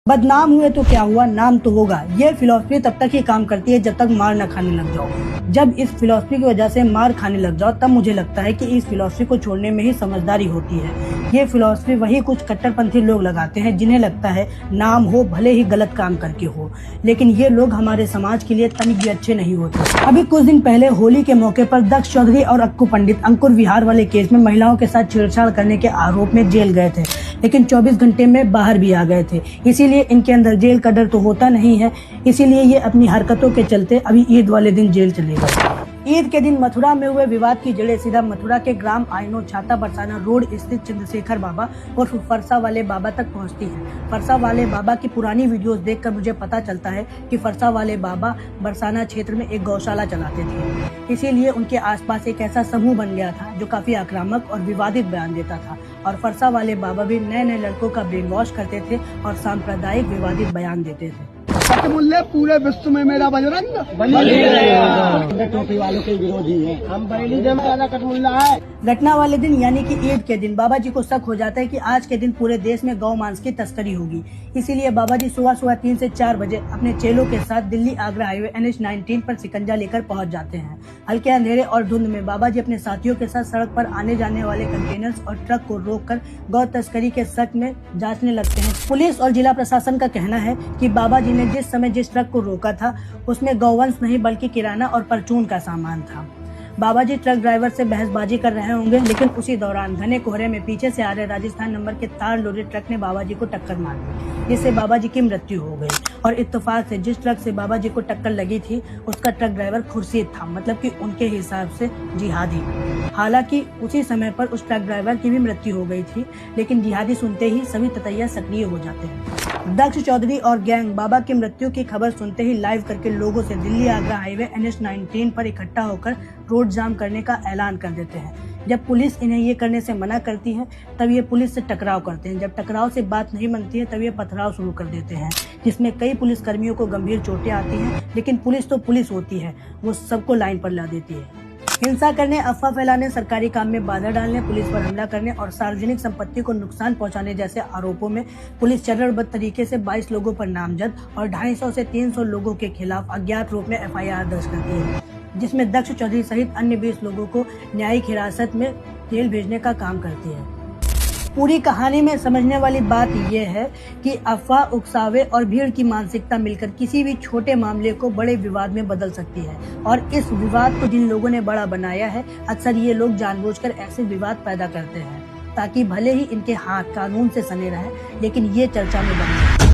बदनाम हुए तो क्या हुआ, नाम तो होगा। ये फिलॉसफी तब तक ही काम करती है जब तक मार न खाने लग जाओ। जब इस फिलॉसफी की वजह से मार खाने लग जाओ तब मुझे लगता है कि इस फिलॉसफी को छोड़ने में ही समझदारी होती है। ये फिलॉसफी वही कुछ कट्टरपंथी लोग लगाते हैं जिन्हें लगता है नाम हो भले ही गलत काम करके हो, लेकिन ये लोग हमारे समाज के लिए तनिक भी अच्छे नहीं होते। अभी कुछ दिन पहले होली के मौके पर दक्ष चौधरी और अक्कू पंडित अंकुर विहार वाले केस में महिलाओं के साथ छेड़छाड़ करने के आरोप में जेल गए थे, लेकिन 24 घंटे में बाहर भी आ गए थे। इसीलिए इनके अंदर जेल का डर तो होता नहीं है, इसीलिए ये अपनी हरकतों के चलते अभी ईद वाले दिन जेल चले गए। ईद के दिन मथुरा में हुए विवाद की जड़ें सीधा मथुरा के ग्राम आइनो छाता बरसाना रोड स्थित चंद्रशेखर बाबा और फरसा वाले बाबा तक पहुंचती है। फरसा वाले बाबा की पुरानी वीडियोस देखकर मुझे पता चलता है कि फरसा वाले बाबा बरसाना क्षेत्र में एक गौशाला चलाते थे, इसीलिए उनके आसपास एक ऐसा समूह बन गया था जो काफी आक्रामक और विवादित बयान देता था। और फरसा वाले बाबा भी नए नए लड़कों का ब्रेन वॉश करते थे और सांप्रदायिक विवादित बयान देते थे। कटमुल्ले पूरे विश्व में मेरा बजरंग बली रहेगा। टोपी वालों के विरोधी हैं, हम बरेली जमाना कटमुल्ला है। घटना वाले दिन यानी कि ईद के दिन बाबा जी को शक हो जाता है कि आज के दिन पूरे देश में गौ मांस की तस्करी होगी। इसीलिए बाबा जी सुबह 3 से 4 बजे अपने चेलों के साथ दिल्ली आगरा हाईवे NH-19 पर शिकंजा लेकर पहुंच जाते हैं। हल्के अंधेरे और धुंध में बाबा जी अपने साथियों के साथ सड़क पर आने जाने वाले कंटेनर्स और ट्रक को रोककर गौ तस्करी के शक में जांचने लगते हैं। पुलिस और जिला प्रशासन का कहना है कि बाबा जी ने जिस समय जिस ट्रक को रोका था उसमें गौवंश नहीं बल्कि किराना और परचून का सामान था। बाबा जी ट्रक ड्राइवर से बहसबाजी कर रहे होंगे, लेकिन उसी दौरान घने कोहरे में पीछे से आ रहे राजस्थान नंबर के तार लोडेड ट्रक ने बाबा जी को टक्कर मार दी, जिससे बाबा जी की मृत्यु हो गई। और इत्तेफाक से जिस ट्रक से बाबा जी को टक्कर लगी थी उसका ट्रक ड्राइवर खुर्शीद था, मतलब कि उनके हिसाब से जिहादी। हालांकि उसी समय पर उस ट्रक ड्राइवर की भी मृत्यु हो गई थी, लेकिन जिहादी सुनते ही सभी ततैया सक्रिय हो जाते हैं। दक्ष चौधरी और गैंग बाबा की मृत्यु की खबर सुनते ही लाइव करके लोगों से दिल्ली आगरा हाईवे NH-19 पर इकट्ठा होकर रोड जाम करने का ऐलान कर देते हैं। जब पुलिस इन्हें ये करने से मना करती है तब ये पुलिस से टकराव करते हैं। जब टकराव से बात नहीं बनती है तब ये पथराव शुरू कर देते हैं, जिसमें कई पुलिस कर्मियों को गंभीर चोटें आती हैं, लेकिन पुलिस तो पुलिस होती है, वो सबको लाइन पर ला देती है। हिंसा करने, अफवाह फैलाने, सरकारी काम में बाधा डालने, पुलिस पर हमला करने और सार्वजनिक संपत्ति को नुकसान पहुंचाने जैसे आरोपों में पुलिस चरणबद्ध तरीके से 22 लोगों पर नामजद और 250 से 300 लोगों के खिलाफ अज्ञात रूप में FIR दर्ज करती है, जिसमें दक्ष चौधरी सहित अन्य 20 लोगों को न्यायिक हिरासत में जेल भेजने का काम करती है। पूरी कहानी में समझने वाली बात यह है कि अफवाह, उकसावे और भीड़ की मानसिकता मिलकर किसी भी छोटे मामले को बड़े विवाद में बदल सकती है। और इस विवाद को जिन लोगों ने बड़ा बनाया है, अक्सर ये लोग जानबूझकर ऐसे विवाद पैदा करते हैं ताकि भले ही इनके हाथ कानून से सने रहे, लेकिन ये चर्चा में बने।